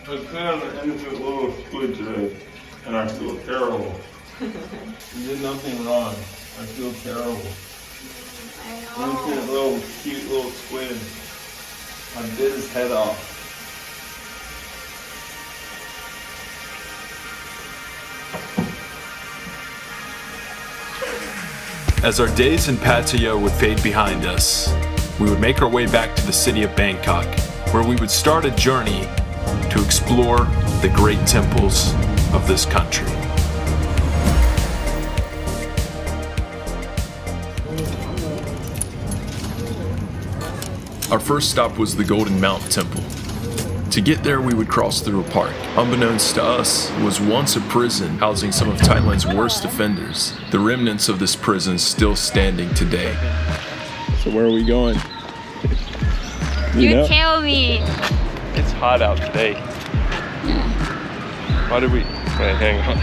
I came into a little school today, and I feel terrible. You did nothing wrong. I feel terrible. I Look at this little cute little squid. I bit his head off. As our days in Pattaya would fade behind us, we would make our way back to the city of Bangkok, where we would start a journey to explore the great temples of this country. Our first stop was the Golden Mount Temple. To get there, we would cross through a park. Unbeknownst to us, was once a prison housing some of Thailand's worst offenders. The remnants of this prison still standing today. So where are we going? You tell me. It's hot out today. Why did we... Wait, hang on.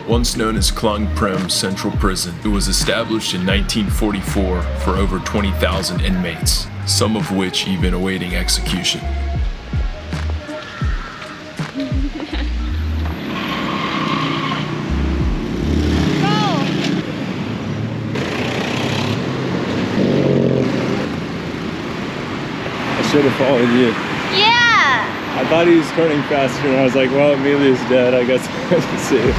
Once known as Klung Prem Central Prison, it was established in 1944 for over 20,000 inmates, some of which even awaiting execution. I should have followed you. Yeah. I thought he was turning faster, and I was like, well, Amelia's dead. I guess I have to see it.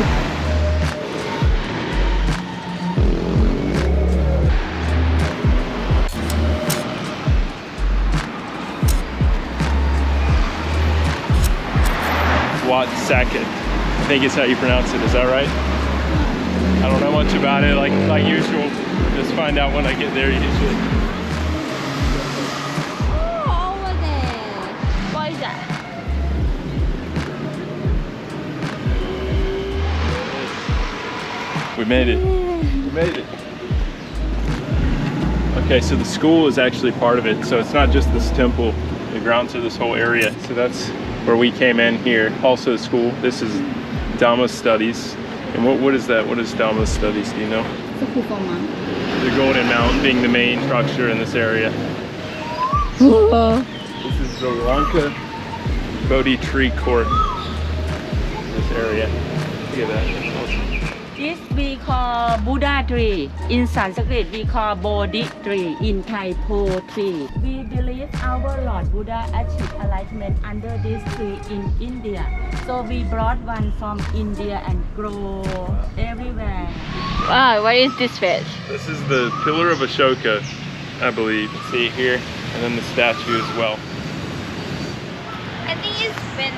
Wat Saket. I think is how you pronounce it. Is that right? I don't know much about it. Like usual, just find out when I get there usually. Oh, over there. What is that? We made it. We made it. Okay, so the school is actually part of it. So it's not just this temple. It grounds through this whole area. So that's where we came in here. Also school. This is Dhamma Studies. And what is that? What is Dhamma Studies? Do you know? The Golden Mountain being the main structure in this area. This is the Lanka Bodhi Tree Court. This area. Look at that. That's awesome. This we call Buddha tree. In Sanskrit we call Bodhi tree. In Thai Po tree. We believe our Lord Buddha achieved enlightenment under this tree in India. So we brought one from India and grow everywhere. Wow, what is this fish? This is the Pillar of Ashoka, I believe. See it here, and then the statue as well. I think it's when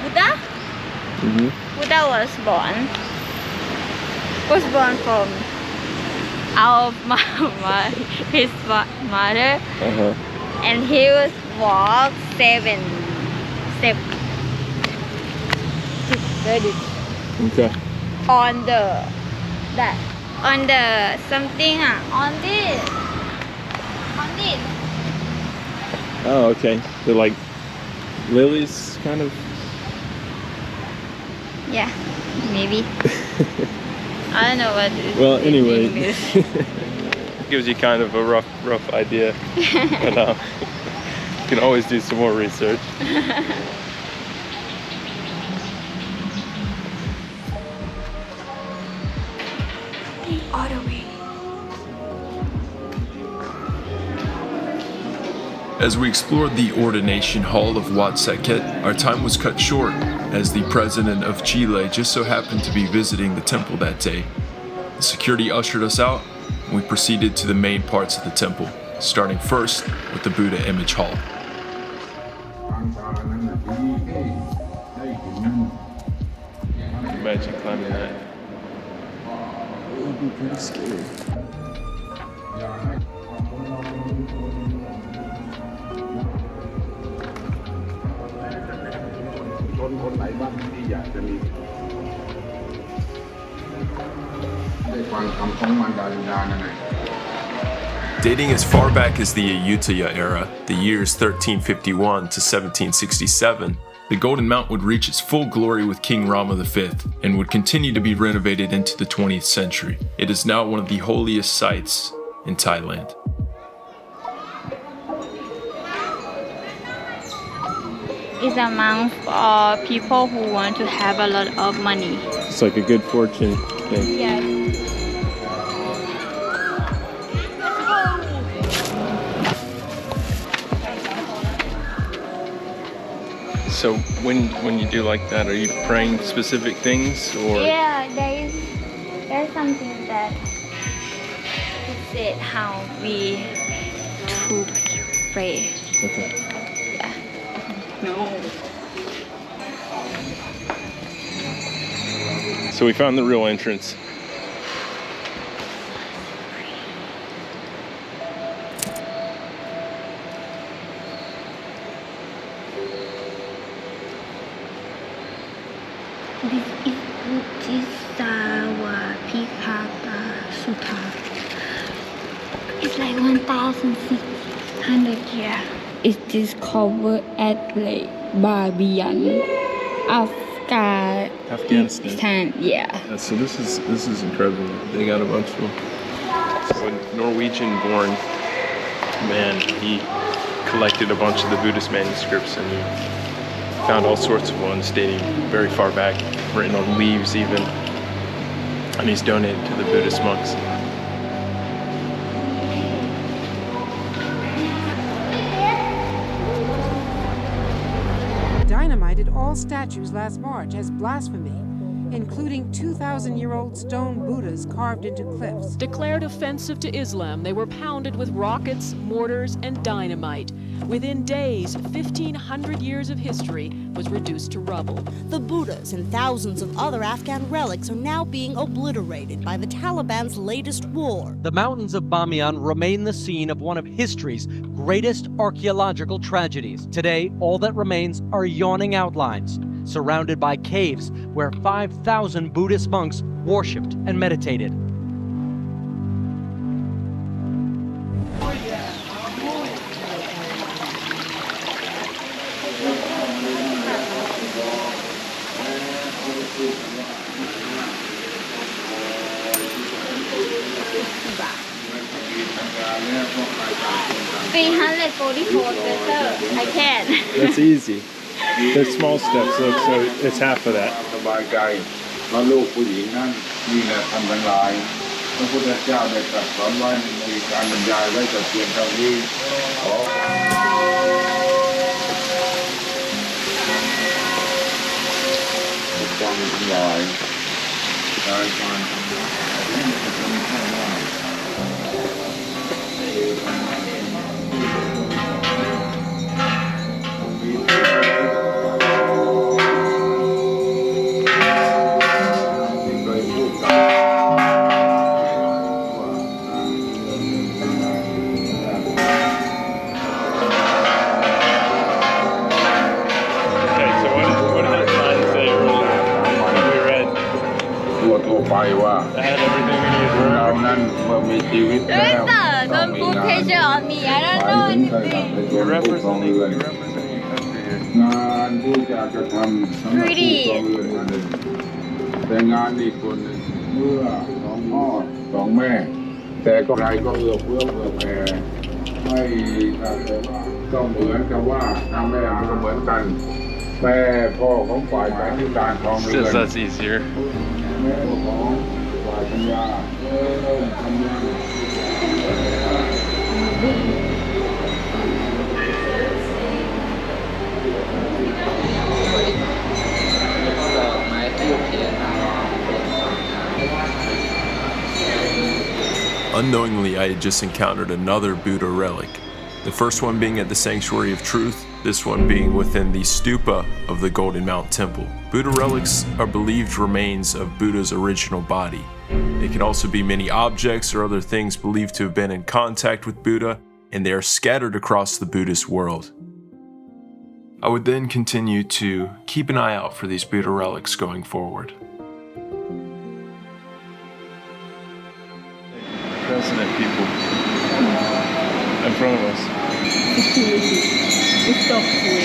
Buddha Mm-hmm. was born. Was born from our his mother, and he was walked 7 steps. Okay. On the something on this. Oh, okay. They're like lilies, kind of. Yeah, maybe. I don't know what it is. Well, anyway, in English. gives you kind of a rough idea. But you can always do some more research. All the way. As we explored the ordination hall of Wat Saket, our time was cut short, as the president of Chile just so happened to be visiting the temple that day. The security ushered us out, and we proceeded to the main parts of the temple, starting first with the Buddha image hall. Imagine climbing that. It would be pretty scary. Dating as far back as the Ayutthaya era, the years 1351 to 1767, the Golden Mount would reach its full glory with King Rama V and would continue to be renovated into the 20th century. It is now one of the holiest sites in Thailand. It's a monk for people who want to have a lot of money. It's like a good fortune thing. Yes. So when you do like that, are you praying specific things or? Yeah, there's something that it said how we to pray. Okay. Yeah. No. So we found the real entrance. This is Buddhisawa Pikata Sutta. It's like 1,600 years. It's discovered at Lake Barbian, Afghanistan. Yeah. So this is incredible. They got a bunch of them. So a Norwegian-born man, he collected a bunch of the Buddhist manuscripts and he found all sorts of ones dating very far back, written on leaves even, and he's donated to the Buddhist monks. Dynamited all statues last March as blasphemy, including 2,000-year-old stone Buddhas carved into cliffs. Declared offensive to Islam, they were pounded with rockets, mortars, and dynamite. Within days, 1,500 years of history was reduced to rubble. The Buddhas and thousands of other Afghan relics are now being obliterated by the Taliban's latest war. The mountains of Bamiyan remain the scene of one of history's greatest archaeological tragedies. Today, all that remains are yawning outlines, surrounded by caves where 5,000 Buddhist monks worshipped and meditated. I can. That's easy. There's small steps, look, so it's half of that. สบายใจเพราะลูกผู้หญิงนั้นนี่แหละทำทั้งหลายพระพุทธเจ้าได้ตรัสสอนไว้ในการบรรยายไว้แต่เพียงเท่านี้ขอความทั้งหลายการทำให้เป็นข้าว่า Don't put pressure on me. I don't know anything. You're representing country here. งานที่จะกระทำสำหรับผู้ครองเรือนอันหนึ่งแต่งานอีกคนหนึ่งเมื่อสองพ่อสองแม่แต่ก็ใครก็เอื้อเฟื้อเผื่อแผ่ไม่ก็เหมือนกับว่าทำไม่อาก็เหมือนกันแม่พ่อของฝ่ายการที่การครองเรือน Says that's easier. แม่ของฝ่ายปัญญาทำงาน Unknowingly, I had just encountered another Buddha relic. The first one being at the Sanctuary of Truth, this one being within the stupa of the Golden Mount Temple. Buddha relics are believed remains of Buddha's original body. It can also be many objects or other things believed to have been in contact with Buddha, and they are scattered across the Buddhist world. I would then continue to keep an eye out for these Buddha relics going forward. President people in front of us. It's so cool.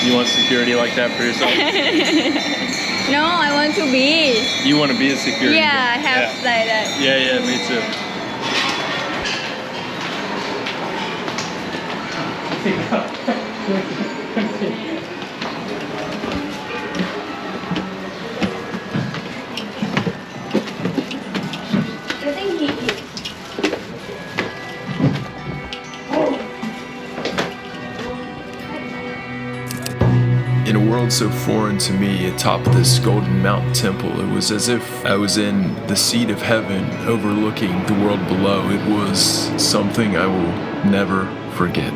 You want security like that for yourself? No, I want to be. You want to be a security? Yeah, I have like that. Yeah, me too. In a world so foreign to me, atop this Golden Mountain temple, it was as if I was in the seat of heaven overlooking the world below. It was something I will never forget.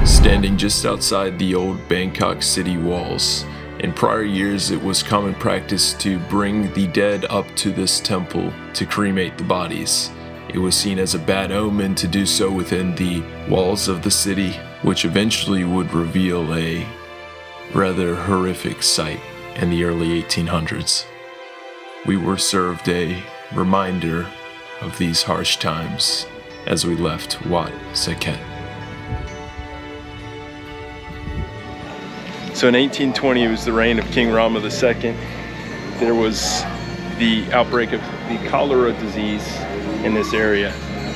Standing just outside the old Bangkok city walls. In prior years, it was common practice to bring the dead up to this temple to cremate the bodies. It was seen as a bad omen to do so within the walls of the city, which eventually would reveal a rather horrific sight in the early 1800s. We were served a reminder of these harsh times as we left Wat Saket. So in 1820, it was the reign of King Rama II. There was the outbreak of the cholera disease in this area.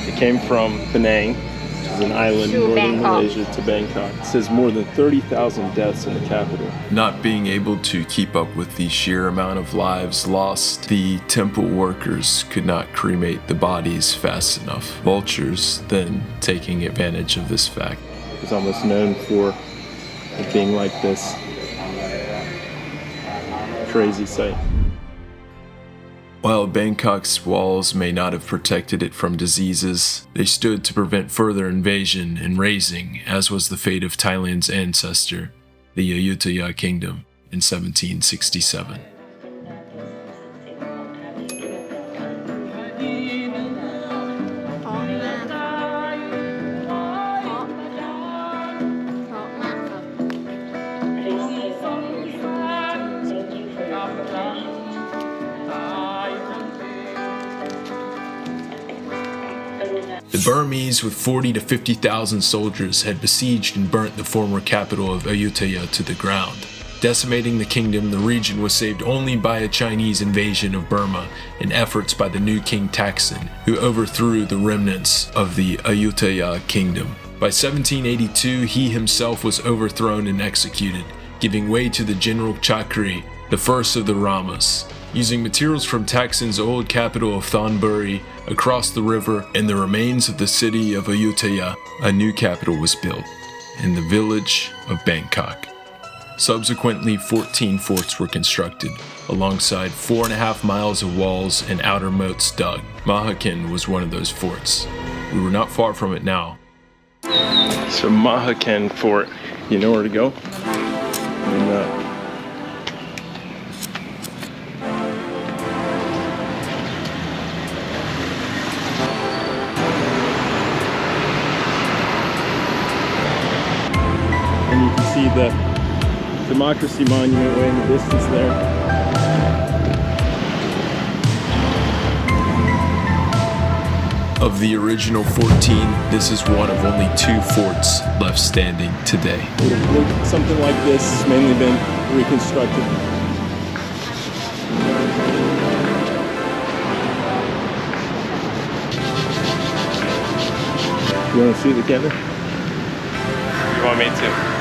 It came from Penang, which is an island in northern Malaysia, to Bangkok. It says more than 30,000 deaths in the capital. Not being able to keep up with the sheer amount of lives lost, the temple workers could not cremate the bodies fast enough. Vultures then taking advantage of this fact. It was almost known for it being like this. Crazy sight. While Bangkok's walls may not have protected it from diseases, they stood to prevent further invasion and razing, as was the fate of Thailand's ancestor, the Ayutthaya Kingdom, in 1767. The Burmese, with 40 to 50,000 soldiers, had besieged and burnt the former capital of Ayutthaya to the ground. Decimating the kingdom, the region was saved only by a Chinese invasion of Burma and efforts by the new King Taksin, who overthrew the remnants of the Ayutthaya kingdom. By 1782, he himself was overthrown and executed, giving way to the General Chakri, the first of the Ramas. Using materials from Taksin's old capital of Thonburi, across the river, and the remains of the city of Ayutthaya, a new capital was built, in the village of Bangkok. Subsequently, 14 forts were constructed, alongside 4.5 miles of walls and outer moats dug. Mahakan was one of those forts. We were not far from it now. So Mahakan Fort, you know where to go? And you can see the Democracy Monument way in the distance there. Of the original 14, this is one of only 2 forts left standing today. Something like this has mainly been reconstructed. You want to see the camera? You want me to?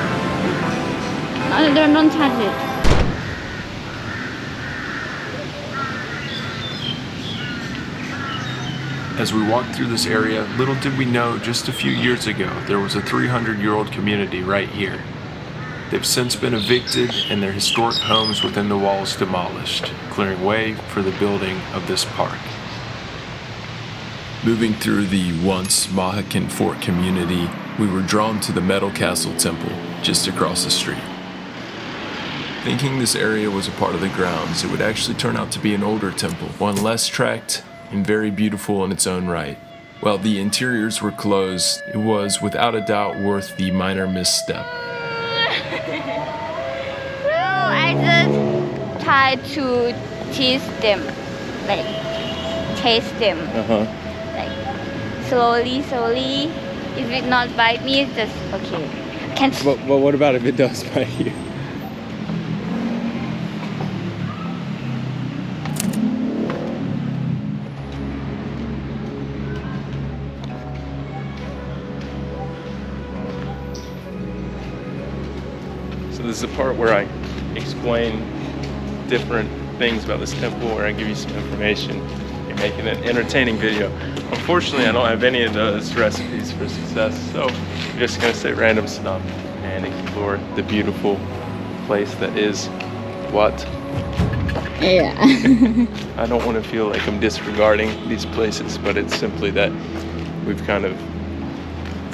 Don't touch it. As we walked through this area, little did we know just a few years ago there was a 300-year-old community right here. They've since been evicted and their historic homes within the walls demolished, clearing way for the building of this park. Moving through the once Mahakan Fort community, we were drawn to the Metal Castle Temple just across the street. Thinking this area was a part of the grounds, it would actually turn out to be an older temple, one less tracked and very beautiful in its own right. While the interiors were closed, it was without a doubt worth the minor misstep. I just try to tease them, like taste them, like slowly. If it not bite me, it's just okay. But what about if it does bite you? So this is the part where I explain different things about this temple, where I give you some information and making an entertaining video. Unfortunately, I don't have any of those recipes for success, so I'm just gonna say random stuff and explore the beautiful place that is Wat. Yeah. I don't want to feel like I'm disregarding these places, but it's simply that we've kind of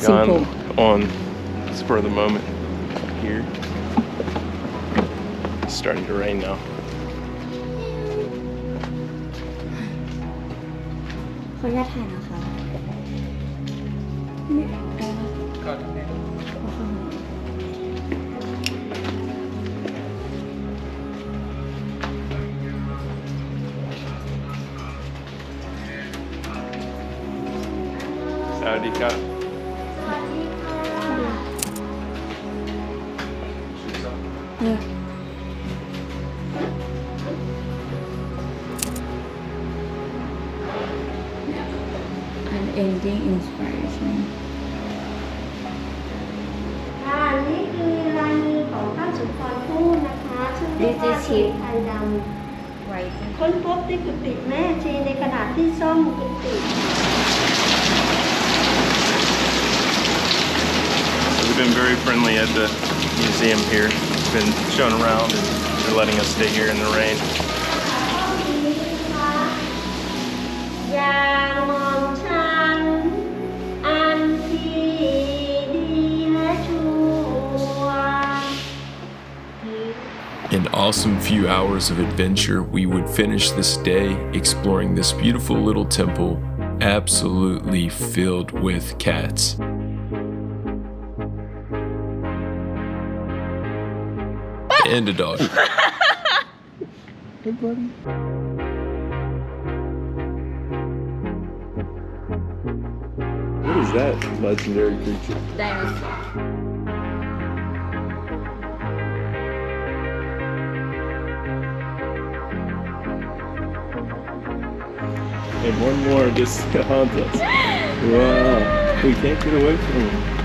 gone on spur of the moment here. It's starting to rain now. ขออนุญาตถ่ายนะคะสวัสดีครับ Ending inspiration ค่ะนี่คือลายมือของพระสุนทรภู่นะคะซึ่งเรียกว่าสีไทยดำค้นพบที่กุฏิแม่ชีในขณะที่ซ่อมกุฏิ We've been very friendly at the museum here. We've been shown around and they're letting us stay here in the rain. อย่างมองฉันอันที่ดีและชั่ว An awesome few hours of adventure, we would finish this day exploring this beautiful little temple, absolutely filled with cats. And a dog. Hey, buddy. What is that legendary creature? Dinosaur. And one more just to haunt us. Wow, we can't get away from him.